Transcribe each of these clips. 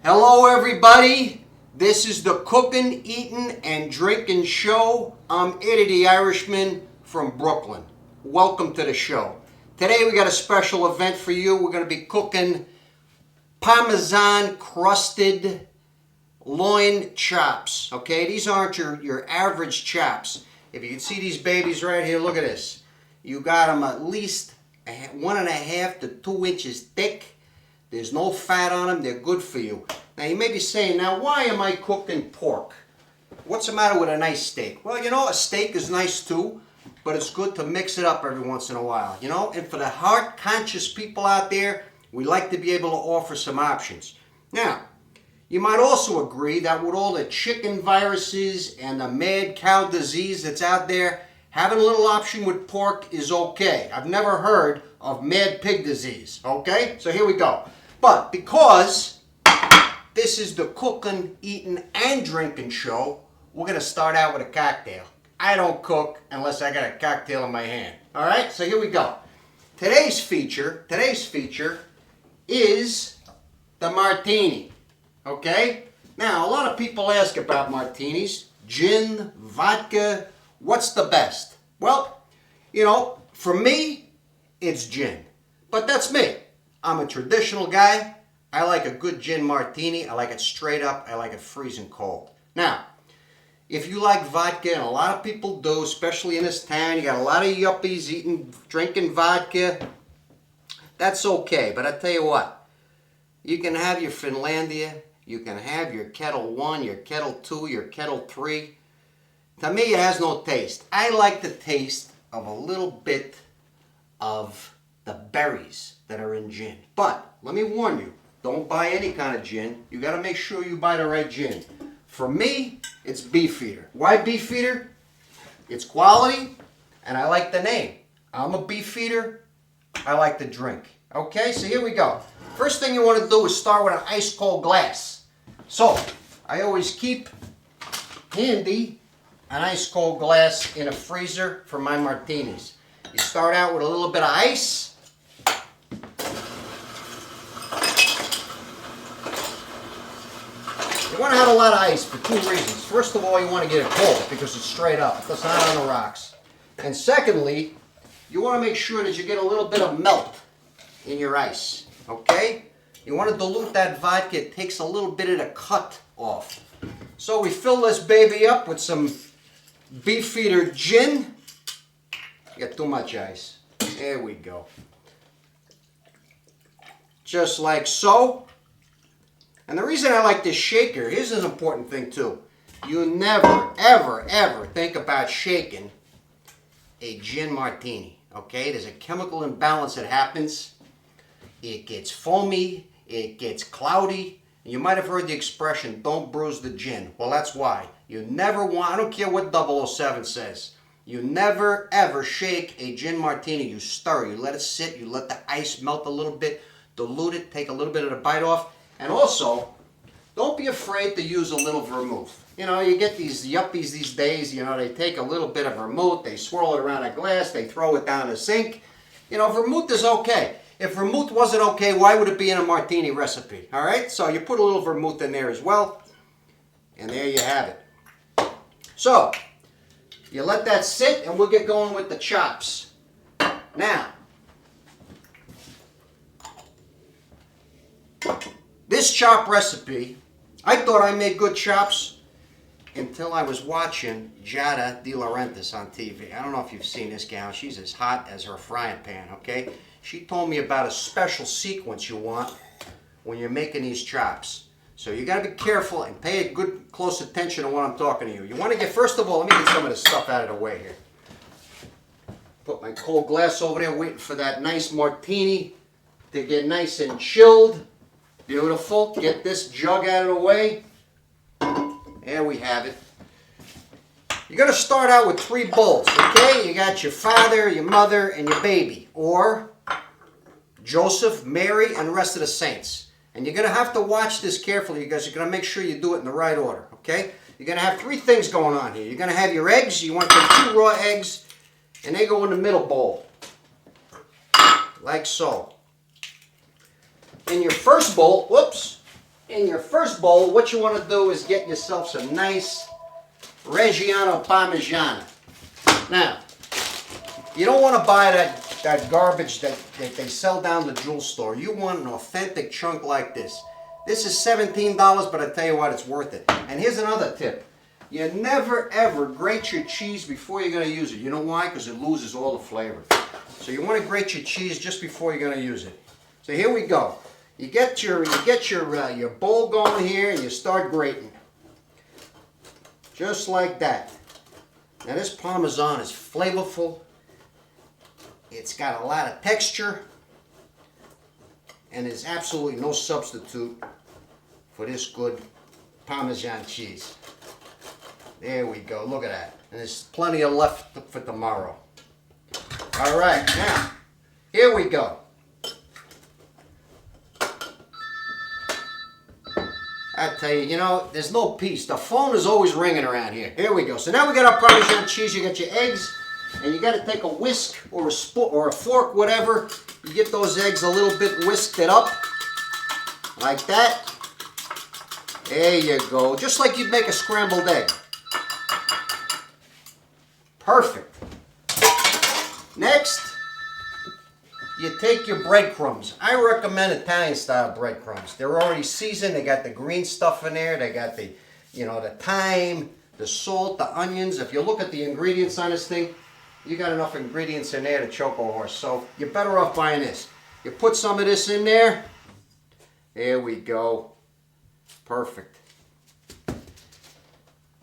Hello everybody, this is the Cookin, Eatin, and Drinkin show. I'm Eddie the Irishman from Brooklyn. Welcome to the show. Today we got a special event for you. We're going to be cooking Parmesan crusted loin chops. Okay, these aren't your average chops. If you can see these babies right here, look at this. You got them at least 1.5 to 2 inches thick. There's no fat on them. They're good for you. Now, you may be saying, now, why am I cooking pork? What's the matter with a nice steak? Well, you know, a steak is nice too, but it's good to mix it up every once in a while, you know? And for the heart-conscious people out there, we like to be able to offer some options. Now, you might also agree that with all the chicken viruses and the mad cow disease that's out there, having a little option with pork is okay. I've never heard of mad pig disease, okay? So here we go. But because this is the Cookin', Eatin', and Drinkin' show, we're going to start out with a cocktail. I don't cook unless I got a cocktail in my hand. All right, so here we go. Today's feature is the martini, okay? Now, a lot of people ask about martinis. Gin, vodka, what's the best? Well, you know, for me, it's gin. But that's me. I'm a traditional guy. I like a good gin martini. I like it straight up. I like it freezing cold. Now, if you like vodka, and a lot of people do, especially in this town, you got a lot of yuppies drinking vodka, that's okay. But I tell you what, you can have your Finlandia, you can have your Kettle 1, your Kettle 2, your Kettle 3. To me, it has no taste. I like the taste of a little bit of the berries that are in gin. But let me warn you, don't buy any kind of gin. You got to make sure you buy the right gin. For me, it's Beefeater. Why Beefeater? It's quality, and I like the name. I'm a Beefeater. I like the drink. Okay, so here we go. First thing you want to do is start with an ice cold glass. So, I always keep handy an ice cold glass in a freezer for my martinis. You start out with a little bit of ice. You want to have a lot of ice for two reasons. First of all, you want to get it cold because it's straight up. It's not on the rocks. And secondly, you want to make sure that you get a little bit of melt in your ice. Okay? You want to dilute that vodka. It takes a little bit of the cut off. So we fill this baby up with some Beefeater gin. You got too much ice. There we go. Just like so. And the reason I like this shaker, here's an important thing too. You never, ever, ever think about shaking a gin martini. Okay? There's a chemical imbalance that happens. It gets foamy. It gets cloudy. And you might have heard the expression, don't bruise the gin. Well, that's why. You never want, I don't care what 007 says. You never, ever shake a gin martini. You stir. You let it sit. You let the ice melt a little bit. Dilute it. Take a little bit of the bite off. And also, don't be afraid to use a little vermouth. You know, you get these yuppies these days, you know, they take a little bit of vermouth. They swirl it around a glass. They throw it down the sink. You know, vermouth is okay. If vermouth wasn't okay, why would it be in a martini recipe? All right? So you put a little vermouth in there as well. And there you have it. So, you let that sit, and we'll get going with the chops. Now, this chop recipe, I thought I made good chops until I was watching Giada De Laurentiis on TV. I don't know if you've seen this gal. She's as hot as her frying pan, okay? She told me about a special sequence you want when you're making these chops. So you got to be careful and pay a good close attention to what I'm talking to you. You want to get, first of all, let me get some of this stuff out of the way here. Put my cold glass over there waiting for that nice martini to get nice and chilled. Beautiful. Get this jug out of the way. There we have it. You're going to start out with 3 bowls, okay? You got your father, your mother, and your baby. Or Joseph, Mary, and the rest of the saints. And you're going to have to watch this carefully because you're going to make sure you do it in the right order, okay? You're going to have 3 things going on here. You're going to have your eggs. You want to take 2 raw eggs, and they go in the middle bowl. Like so. In your first bowl, whoops, in your first bowl, what you want to do is get yourself some nice Reggiano Parmigiana. Now, you don't want to buy that garbage that they sell down the jewel store. You want an authentic chunk like this. This is $17, but I tell you what, it's worth it. And here's another tip. You never ever grate your cheese before you're going to use it. You know why? Because it loses all the flavor. So you want to grate your cheese just before you're going to use it. So here we go. You get your bowl going here and you start grating. Just like that. Now this Parmesan is flavorful. It's got a lot of texture. And there's absolutely no substitute for this good Parmesan cheese. There we go. Look at that. And there's plenty of left for tomorrow. All right. Now, here we go. I tell you, you know, there's no peace. The phone is always ringing around here. Here we go. So now we got our Parmesan cheese. You got your eggs, and you got to take a whisk or a spoon or a fork, whatever. You get those eggs a little bit whisked it up, like that. There you go. Just like you'd make a scrambled egg. Perfect. Next, you take your breadcrumbs. I recommend Italian-style breadcrumbs. They're already seasoned. They got the green stuff in there. They got the, the thyme, the salt, the onions. If you look at the ingredients on this thing, you got enough ingredients in there to choke a horse. So you're better off buying this. You put some of this in there. There we go. Perfect.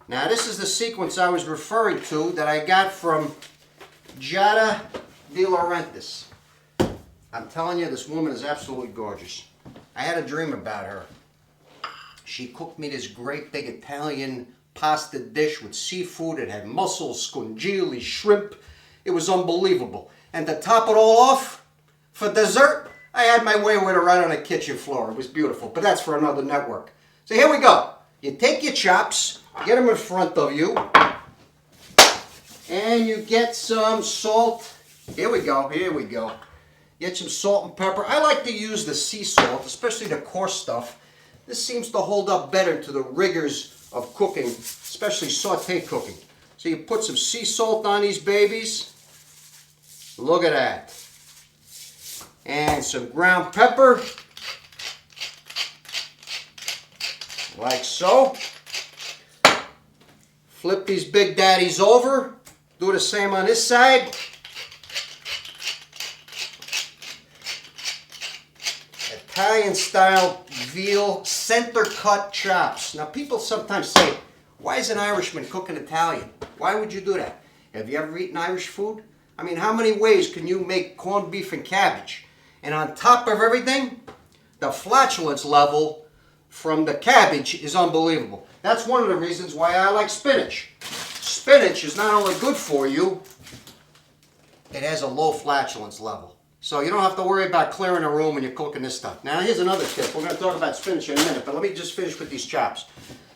Now this is the sequence I was referring to that I got from Giada De Laurentiis. I'm telling you, this woman is absolutely gorgeous. I had a dream about her. She cooked me this great big Italian pasta dish with seafood. It had mussels, scungili, shrimp. It was unbelievable. And to top it all off, for dessert, I had my way with her right on the kitchen floor. It was beautiful, but that's for another network. So here we go. You take your chops, get them in front of you, and you get some salt. Here we go, here we go. Get some salt and pepper. I like to use the sea salt, especially the coarse stuff. This seems to hold up better to the rigors of cooking, especially saute cooking. So you put some sea salt on these babies. Look at that. And some ground pepper. Like so. Flip these big daddies over. Do the same on this side. Italian style veal center cut chops. Now people sometimes say, why is an Irishman cooking Italian? Why would you do that? Have you ever eaten Irish food? I mean, how many ways can you make corned beef and cabbage? And on top of everything, the flatulence level from the cabbage is unbelievable. That's one of the reasons why I like spinach. Spinach is not only good for you, it has a low flatulence level. So you don't have to worry about clearing a room when you're cooking this stuff. Now here's another tip. We're going to talk about spinach in a minute, but let me just finish with these chops.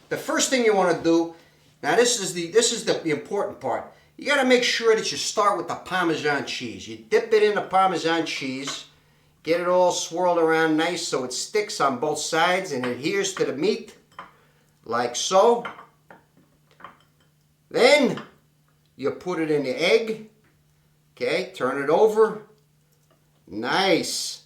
The first thing you want to do, now this is the important part. You got to make sure that you start with the Parmesan cheese. You dip it in the Parmesan cheese, get it all swirled around nice so it sticks on both sides and adheres to the meat, like so. Then you put it in the egg. Okay, turn it over. Nice.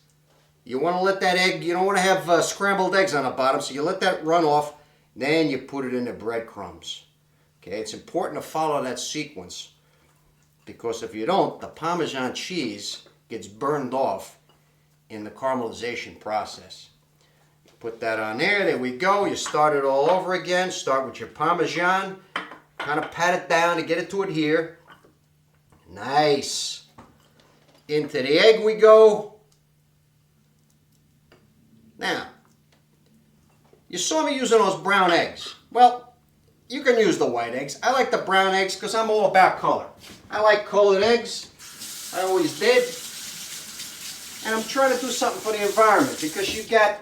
You want to let that egg, you don't want to have scrambled eggs on the bottom, so you let that run off. Then you put it in the breadcrumbs. Okay, it's important to follow that sequence because if you don't, the Parmesan cheese gets burned off in the caramelization process. Put that on there. There we go. You start it all over again. Start with your Parmesan. Kind of pat it down to get it to adhere. Nice. Into the egg we go. Now, you saw me using those brown eggs. Well, you can use the white eggs. I like the brown eggs because I'm all about color. I like colored eggs. I always did. And I'm trying to do something for the environment because you've got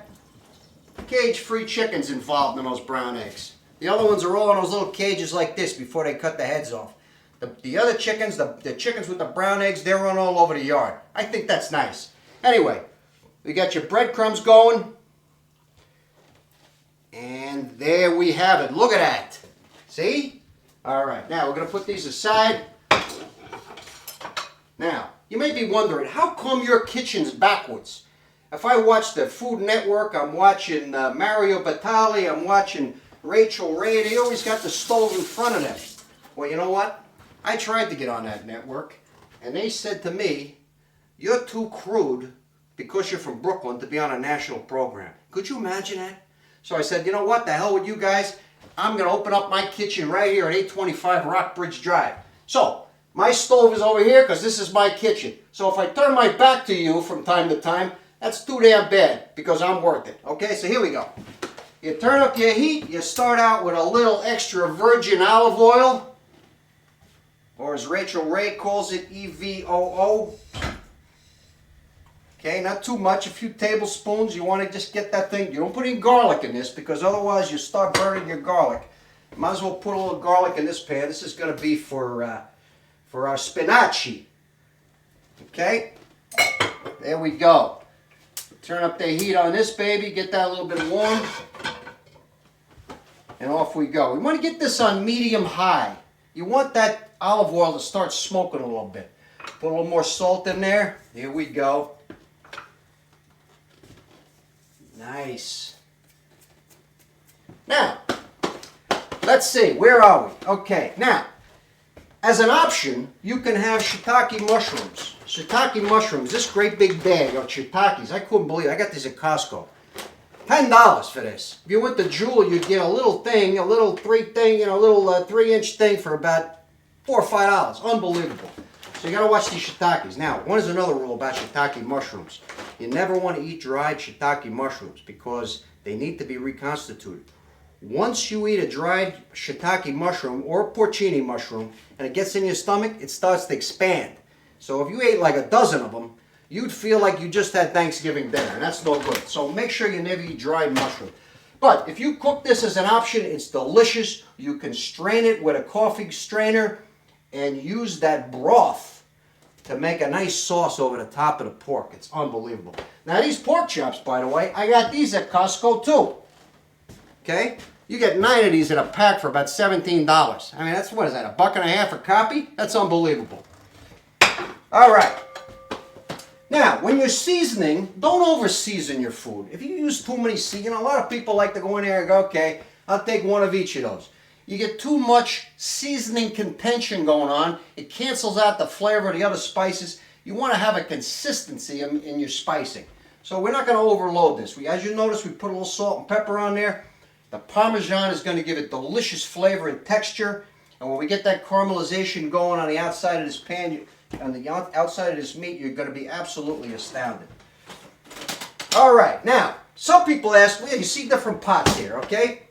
cage-free chickens involved in those brown eggs. The other ones are all in those little cages like this before they cut the heads off. The other chickens, the chickens with the brown eggs, they run all over the yard. I think that's nice. Anyway, we got your breadcrumbs going. And there we have it. Look at that. See? All right, now we're going to put these aside. Now, you may be wondering, how come your kitchen's backwards? If I watch the Food Network, I'm watching Mario Batali, I'm watching Rachel Ray, they always got the stove in front of them. Well, you know what? I tried to get on that network, and they said to me, you're too crude because you're from Brooklyn to be on a national program. Could you imagine that? So I said, you know what, the hell with you guys. I'm going to open up my kitchen right here at 825 Rockbridge Drive. So, my stove is over here because this is my kitchen. So if I turn my back to you from time to time, that's too damn bad because I'm worth it. Okay, so here we go. You turn up your heat. You start out with a little extra virgin olive oil, or as Rachel Ray calls it, EVOO. Okay, not too much, a few tablespoons. You want to just get that thing. You don't put any garlic in this because otherwise you start burning your garlic. Might as well put a little garlic in this pan. This is going to be for our spinaci. Okay, there we go. Turn up the heat on this baby. Get that a little bit warm. And off we go. We want to get this on medium high. You want that olive oil to start smoking a little bit. Put a little more salt in there. Here we go. Nice. Now, let's see. Where are we? Okay. Now, as an option, you can have shiitake mushrooms. Shiitake mushrooms. This great big bag of shiitakes. I couldn't believe it. I got these at Costco. $10 for this. If you went to Jewel, you'd get a little thing, a little 3-inch thing for about $4 or $5. Unbelievable. So you got to watch these shiitakes. Now, one is another rule about shiitake mushrooms. You never want to eat dried shiitake mushrooms because they need to be reconstituted. Once you eat a dried shiitake mushroom or a porcini mushroom and it gets in your stomach, it starts to expand. So if you ate like a dozen of them, you'd feel like you just had Thanksgiving dinner, and that's no good. So make sure you never eat dried mushroom. But if you cook this as an option, it's delicious. You can strain it with a coffee strainer and use that broth to make a nice sauce over the top of the pork. It's unbelievable. Now these pork chops, by the way, I got these at Costco too. Okay? You get 9 of these in a pack for about $17. I mean, that's, what is that, $1.50 a copy? That's unbelievable. All right. Now, when you're seasoning, don't over-season your food. If you use too many seasonings, a lot of people like to go in there and go, okay, I'll take one of each of those. You get too much seasoning contention going on. It cancels out the flavor of the other spices. You want to have a consistency in your spicing. So we're not going to overload this. As you notice, we put a little salt and pepper on there. The Parmesan is going to give it delicious flavor and texture. And when we get that caramelization going on the outside of this pan, on the outside of this meat, you're going to be absolutely astounded. All right, now, some people ask, well, you see different pots here, okay?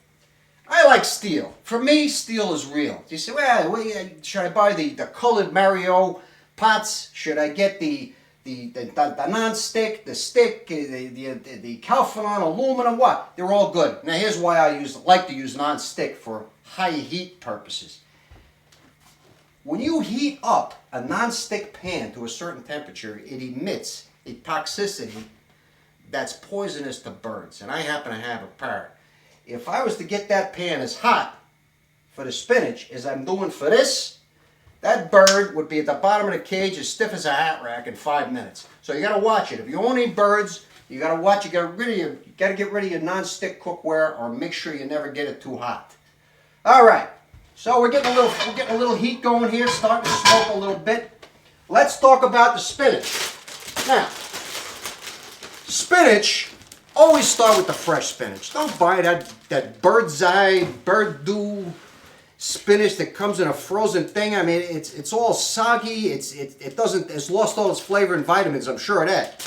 I like steel. For me, steel is real. You say, well, should I buy the colored Mario pots? Should I get the non-stick, the stick, the Calphalon aluminum? What? They're all good. Now, here's why I like to use non-stick for high heat purposes. When you heat up a non-stick pan to a certain temperature, it emits a toxicity that's poisonous to birds. And I happen to have a parrot. If I was to get that pan as hot for the spinach as I'm doing for this, that bird would be at the bottom of the cage as stiff as a hat rack in 5 minutes. So you got to watch it. If you own any birds, you got to watch. You got to get rid of your non-stick cookware, or make sure you never get it too hot. All right. So we're getting a little heat going here, starting to smoke a little bit. Let's talk about the spinach. Now, spinach, always start with the fresh spinach. Don't buy that bird's eye, bird dew spinach that comes in a frozen thing. I mean, it's all soggy. It's lost all its flavor and vitamins, I'm sure of that.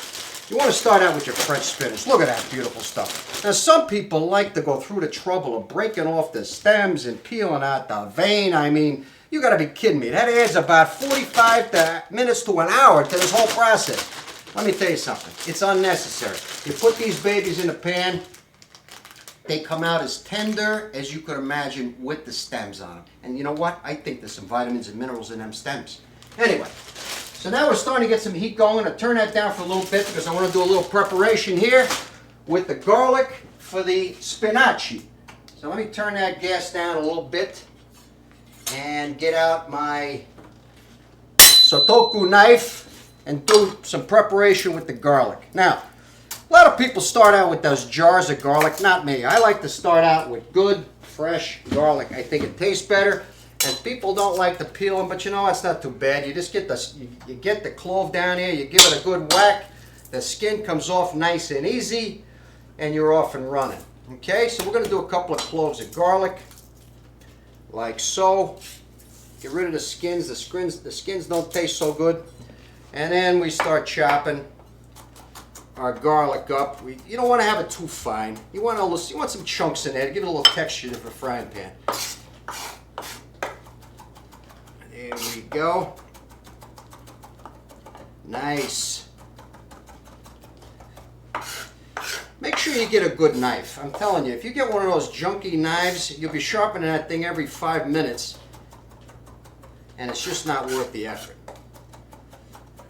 You want to start out with your fresh spinach. Look at that beautiful stuff. Now, some people like to go through the trouble of breaking off the stems and peeling out the vein. I mean, you got to be kidding me. That adds about 45 minutes to an hour to this whole process. Let me tell you something. It's unnecessary. You put these babies in the pan, they come out as tender as you could imagine with the stems on them. And you know what? I think there's some vitamins and minerals in them stems. Anyway. So now we're starting to get some heat going. I'll turn that down for a little bit because I want to do a little preparation here with the garlic, for the spinaci. So let me turn that gas down a little bit and get out my sotoku knife and do some preparation with the garlic. Now, a lot of people start out with those jars of garlic. Not me. I like to start out with good, fresh garlic. I think it tastes better. And people don't like to peel them, but you know, it's not too bad. You just get you get the clove down here, you give it a good whack, the skin comes off nice and easy, and you're off and running. Okay, so we're going to do a couple of cloves of garlic, like so. Get rid of the skins. The skins don't taste so good. And then we start chopping our garlic up. You don't want to have it too fine. You want some chunks in there to give it a little texture to the frying pan. There we go. Nice. Make sure you get a good knife. I'm telling you, if you get one of those junky knives, you'll be sharpening that thing every 5 minutes, and it's just not worth the effort.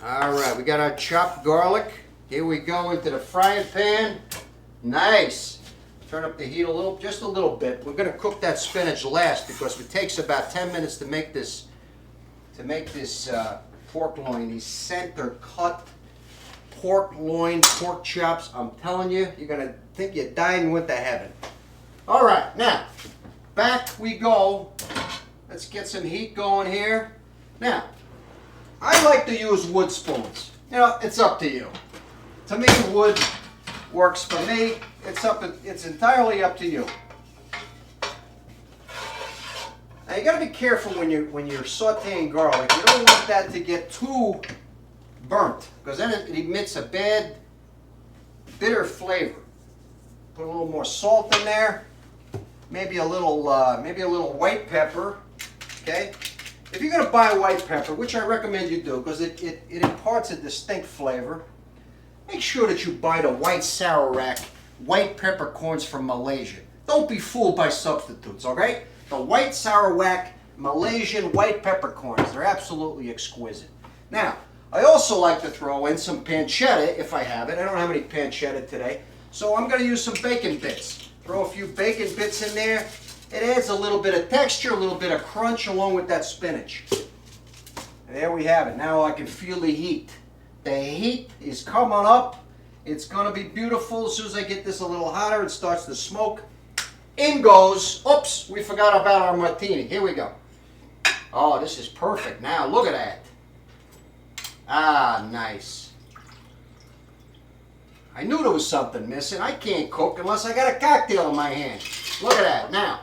All right, we got our chopped garlic. Here we go into the frying pan. Nice. Turn up the heat just a little bit. We're going to cook that spinach last because it takes about 10 minutes to make this pork loin, these center cut pork loin, pork chops. I'm telling you, you're going to think you're dying and went to heaven. All right, now, back we go. Let's get some heat going here. Now, I like to use wood spoons. You know, it's up to you. To me, wood works for me. It's entirely up to you. Now you got to be careful when you're sautéing garlic. You don't want that to get too burnt, because then it emits a bad, bitter flavor. Put a little more salt in there, maybe a little white pepper. Okay, if you're going to buy white pepper, which I recommend you do, because it imparts a distinct flavor, make sure that you buy the white Sarawak white peppercorns from Malaysia. Don't be fooled by substitutes. Okay. The white Sarawak Malaysian white peppercorns. They're absolutely exquisite. Now, I also like to throw in some pancetta if I have it. I don't have any pancetta today, so I'm going to use some bacon bits. Throw a few bacon bits in there. It adds a little bit of texture, a little bit of crunch along with that spinach. And there we have it. Now I can feel the heat. The heat is coming up. It's going to be beautiful. As soon as I get this a little hotter, it starts to smoke. In goes, oops, we forgot about our martini. Here we go. Oh, this is perfect. Now, look at that. Ah, nice. I knew there was something missing. I can't cook unless I got a cocktail in my hand. Look at that. Now,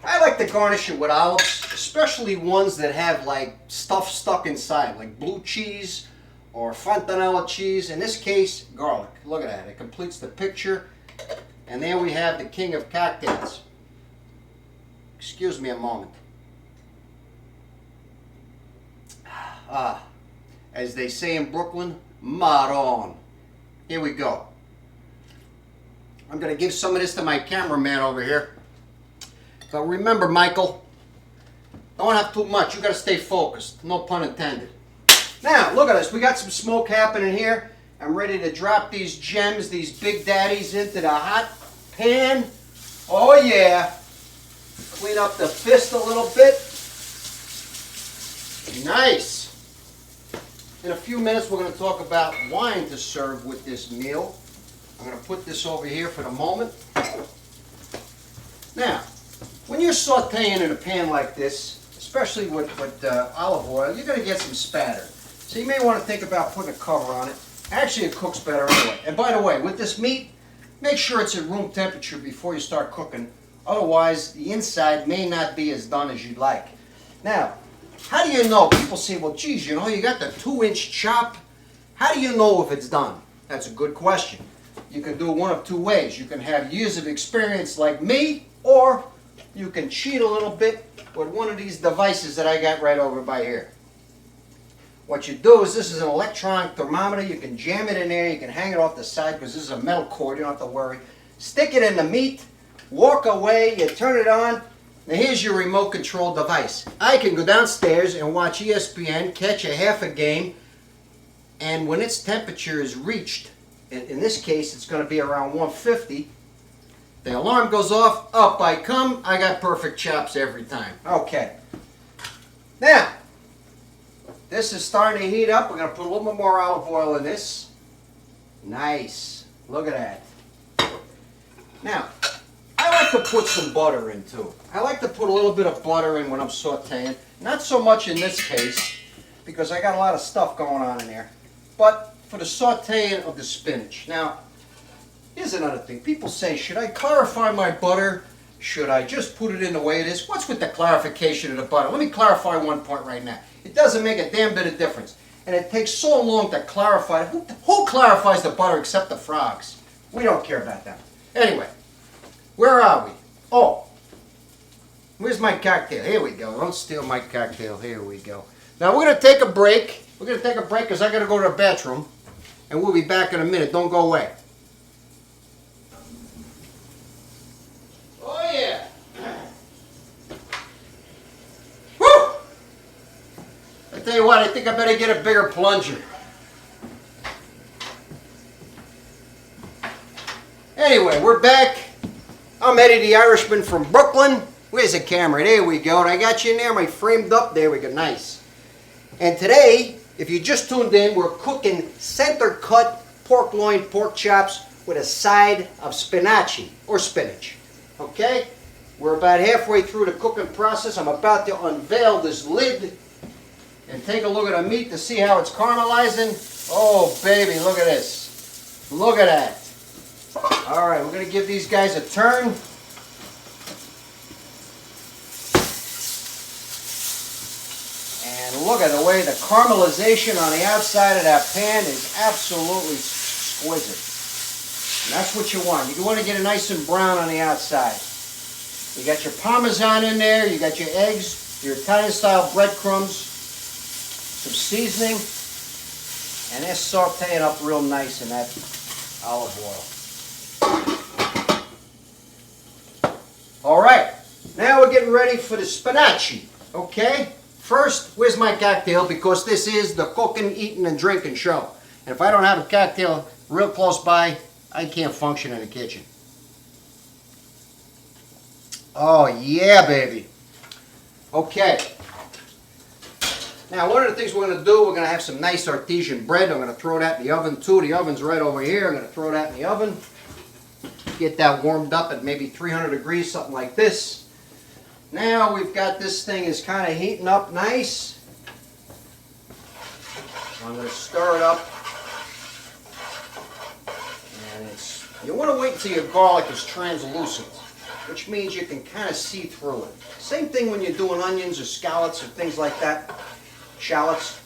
I like to garnish it with olives, especially ones that have like stuff stuck inside, like blue cheese or fontanella cheese. In this case, garlic. Look at that. It completes the picture. And there we have the king of cocktails. Excuse me a moment. As they say in Brooklyn, maron. Here we go. I'm going to give some of this to my cameraman over here. But remember, Michael, don't have too much. You got to stay focused. No pun intended. Now, look at this. We got some smoke happening here. I'm ready to drop these gems, these big daddies, into the hot pan. Oh yeah. Clean up the fist a little bit. Nice. In a few minutes we're going to talk about wine to serve with this meal. I'm going to put this over here for the moment. Now, when you're sauteing in a pan like this, especially with olive oil, you're going to get some spatter. So you may want to think about putting a cover on it. Actually, it cooks better anyway. And by the way, with this meat, make sure it's at room temperature before you start cooking. Otherwise, the inside may not be as done as you'd like. Now, how do you know? People say, well, geez, you know, you got the 2-inch chop. How do you know if it's done? That's a good question. You can do it one of two ways. You can have years of experience like me, or you can cheat a little bit with one of these devices that I got right over by here. What you do is, this is an electronic thermometer. You can jam it in there. You can hang it off the side because this is a metal cord. You don't have to worry. Stick it in the meat. Walk away. You turn it on. Now here's your remote control device. I can go downstairs and watch ESPN, catch a half a game, and when its temperature is reached, In this case, it's going to be around 150. The alarm goes off, up I come, I got perfect chops every time. Okay. Now, this is starting to heat up. We're going to put a little bit more olive oil in this. Nice. Look at that. Now, I like to put some butter in too. I like to put a little bit of butter in when I'm sauteing. Not so much in this case, because I got a lot of stuff going on in there. But for the sauteing of the spinach. Now, here's another thing. People say, should I clarify my butter? Should I just put it in the way it is? What's with the clarification of the butter? Let me clarify one point right now. It doesn't make a damn bit of difference. And it takes so long to clarify. Who clarifies the butter except the frogs? We don't care about them. Anyway, where are we? Oh, where's my cocktail? Here we go. Don't steal my cocktail. Here we go. Now we're going to take a break. We're going to take a break because I got to go to the bathroom. And we'll be back in a minute. Don't go away. Oh, yeah. Woo! I tell you what, I think I better get a bigger plunger. Anyway, we're back. I'm Eddie the Irishman from Brooklyn. Where's the camera? There we go. And I got you in there, am I framed up? There we go, nice. And today, if you just tuned in, we're cooking center cut pork loin, pork chops with a side of spinaci or spinach. Okay? We're about halfway through the cooking process. I'm about to unveil this lid and take a look at the meat to see how it's caramelizing. Oh, baby, look at this. Look at that. All right, we're going to give these guys a turn. And look at the way the caramelization on the outside of that pan is absolutely exquisite. And that's what you want. You want to get it nice and brown on the outside. You got your Parmesan in there, you got your eggs, your Italian-style breadcrumbs, some seasoning, and they're sauteing up real nice in that olive oil. All right, now we're getting ready for the spinaci, okay? First, where's my cocktail? Because this is the Cookin, Eatin, and Drinkin show. And if I don't have a cocktail real close by, I can't function in the kitchen. Oh, yeah, baby. Okay. Now, one of the things we're going to do, we're going to have some nice artesian bread. I'm going to throw that in the oven, too. The oven's right over here. I'm going to throw that in the oven. Get that warmed up at maybe 300 degrees, something like this. Now we've got this thing is kind of heating up nice. I'm going to stir it up. And you want to wait until your garlic is translucent, which means you can kind of see through it. Same thing when you're doing onions or scallops or things like that. Shallots.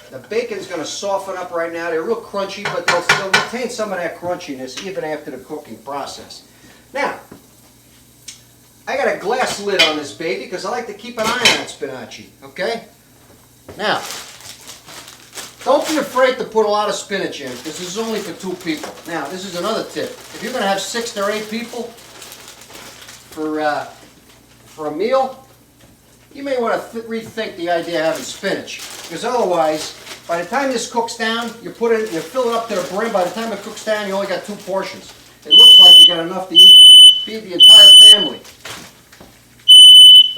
The bacon's going to soften up right now. They're real crunchy, but they'll retain some of that crunchiness even after the cooking process. Now, I got a glass lid on this baby because I like to keep an eye on that spinaci, okay? Now, don't be afraid to put a lot of spinach in because this is only for 2 people. Now, this is another tip. If you're going to have 6 or 8 people for a meal, you may want to rethink the idea of having spinach, because otherwise, by the time this cooks down, you fill it up to the brim. By the time it cooks down, you only got 2 portions. It looks like you got enough to feed the entire family.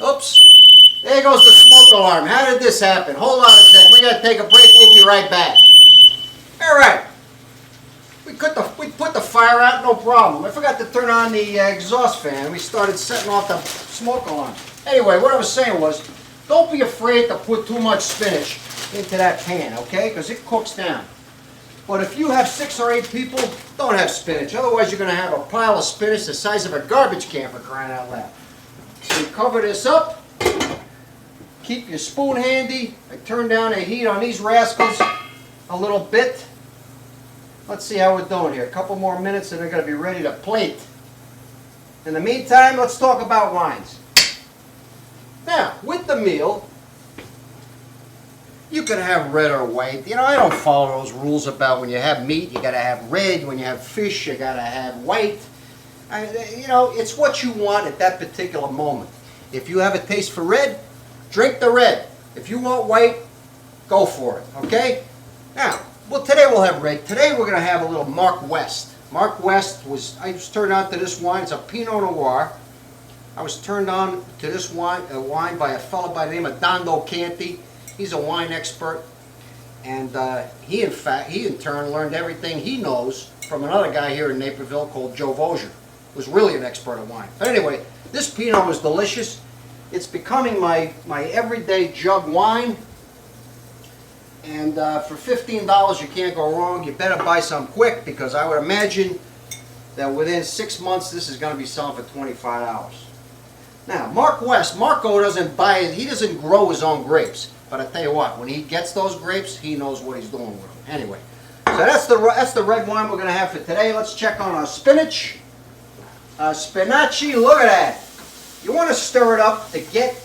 Oops! There goes the smoke alarm. How did this happen? Hold on a second. We got to take a break. We'll be right back. All right. We put the fire out, no problem. I forgot to turn on the exhaust fan. We started setting off the smoke alarm. Anyway, what I was saying was, don't be afraid to put too much spinach into that pan, okay? Because it cooks down. But if you have 6 or 8 people, don't have spinach. Otherwise, you're going to have a pile of spinach the size of a garbage can, for crying out loud. So you cover this up. Keep your spoon handy. I turn down the heat on these rascals a little bit. Let's see how we're doing here. A couple more minutes and they're going to be ready to plate. In the meantime, let's talk about wines. Now, with the meal, you can have red or white. You know, I don't follow those rules about when you have meat, you got to have red. When you have fish, you got to have white. You know, it's what you want at that particular moment. If you have a taste for red, drink the red. If you want white, go for it, okay? Now, Well, today we'll have red. Today we're going to have a little Mark West. Mark West I was turned on to this wine. It's a Pinot Noir. I was turned on to this wine by a fellow by the name of Dondo Canty. He's a wine expert. And he in turn learned everything he knows from another guy here in Naperville called Joe Vosier, who's really an expert at wine. But anyway, this Pinot is delicious. It's becoming my everyday jug wine. And for $15 you can't go wrong. You better buy some quick, because I would imagine that within 6 months this is going to be selling for $25. Now, Mark West, Marco doesn't buy it, he doesn't grow his own grapes. But I tell you what, when he gets those grapes, he knows what he's doing with them. Anyway, so that's the red wine we're going to have for today. Let's check on our spinach. Spinaci, look at that. You want to stir it up to get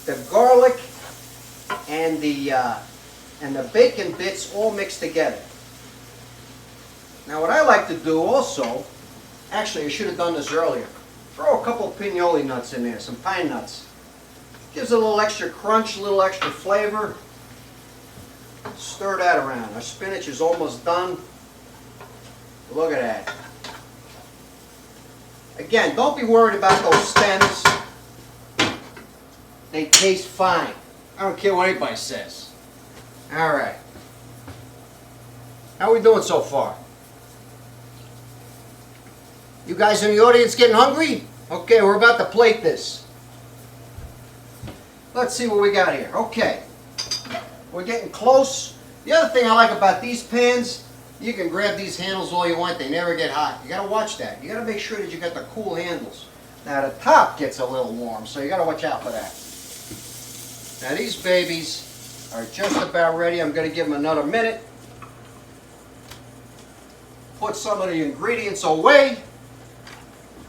the garlic and the bacon bits all mixed together. Now what I like to do also, actually I should have done this earlier, throw a couple of pignoli nuts in there, some pine nuts. Gives it a little extra crunch, a little extra flavor. Stir that around. Our spinach is almost done. Look at that. Again, don't be worried about those stems. They taste fine. I don't care what anybody says. Alright. How are we doing so far? You guys in the audience getting hungry? Okay, we're about to plate this. Let's see what we got here. Okay. We're getting close. The other thing I like about these pans, you can grab these handles all you want. They never get hot. You got to watch that. You got to make sure that you got the cool handles. Now the top gets a little warm, so you got to watch out for that. Now these babies are just about ready. I'm going to give them another minute. Put some of the ingredients away.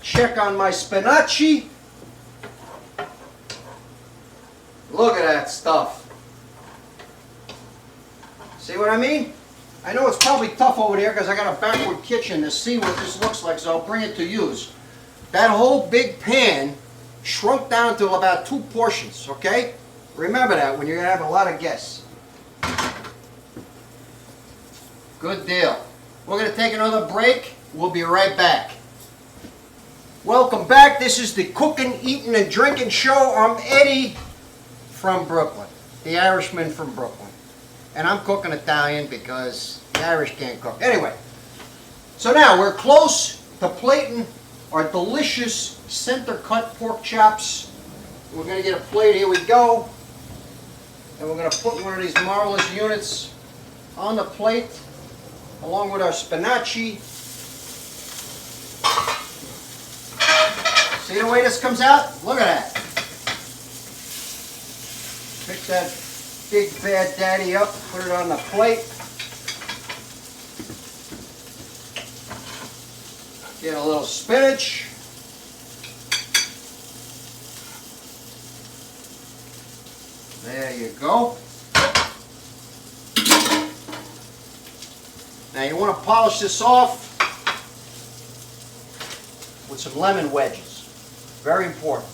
Check on my spinaci. Look at that stuff. See what I mean? I know it's probably tough over there because I got a backward kitchen to see what this looks like, so I'll bring it to use. That whole big pan shrunk down to about 2 portions, okay? Remember that when you're going to have a lot of guests. Good deal. We're going to take another break. We'll be right back. Welcome back. This is the Cookin, Eatin, and Drinkin show. I'm Eddie from Brooklyn, the Irishman from Brooklyn. And I'm cooking Italian because the Irish can't cook. Anyway, so now we're close to plating our delicious center-cut pork chops. We're going to get a plate. Here we go. And we're going to put one of these marvelous units on the plate along with our spinaci. See the way this comes out? Look at that. Pick that big bad daddy up, put it on the plate. Get a little spinach. There you go. Now you want to polish this off with some lemon wedges. Very important.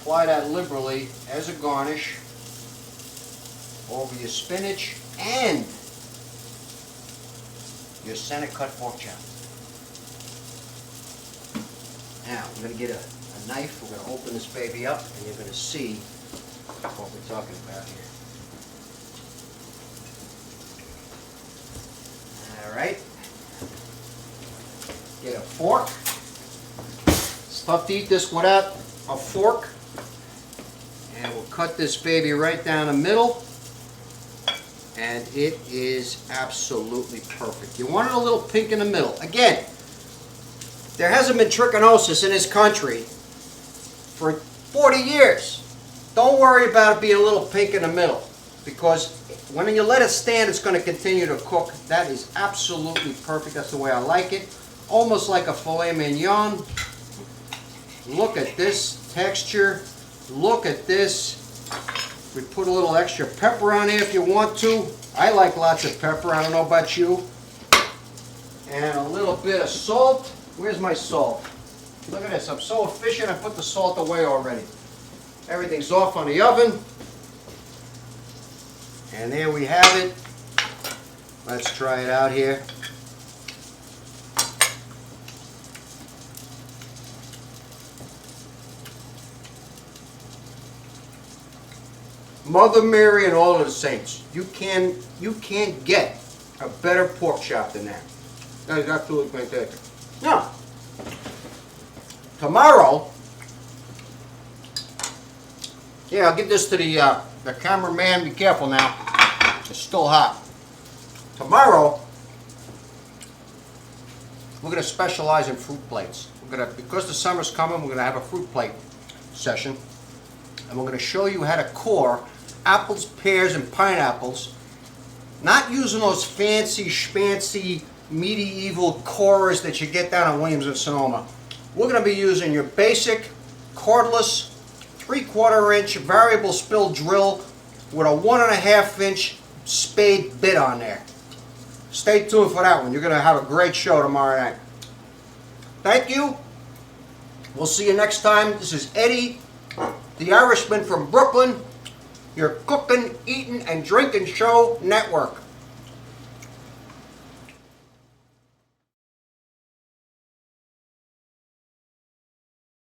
Apply that liberally as a garnish over your spinach and your center cut pork chop. Now we're going to get a knife. We're going to open this baby up and you're going to see what we're talking about here. Alright. Get a fork. It's tough to eat this without a fork. And we'll cut this baby right down the middle. And it is absolutely perfect. You want it a little pink in the middle. Again, there hasn't been trichinosis in this country for 40 years. Don't worry about it being a little pink in the middle, because when you let it stand, it's going to continue to cook. That is absolutely perfect. That's the way I like it. Almost like a filet mignon. Look at this texture. Look at this. We put a little extra pepper on there if you want to. I like lots of pepper. I don't know about you. And a little bit of salt. Where's my salt? Look at this. I'm so efficient, I put the salt away already. Everything's off on the oven. And there we have it. Let's try it out here. Mother Mary and all of the saints, you can't get a better pork chop than that. That is absolutely fantastic. Now, tomorrow, yeah, I'll give this to the cameraman. Be careful now. It's still hot. Tomorrow, we're going to specialize in fruit plates. Because the summer's coming, we're going to have a fruit plate session. And we're going to show you how to core apples, pears, and pineapples. Not using those fancy schmancy medieval corers that you get down in Williams and Sonoma. We're going to be using your basic cordless 3/4 inch variable spill drill with a 1.5 inch spade bit on there. Stay tuned for that one. You're going to have a great show tomorrow night. Thank you. We'll see you next time. This is Eddie, the Irishman from Brooklyn, your Cookin', Eatin', and Drinkin' Show Network.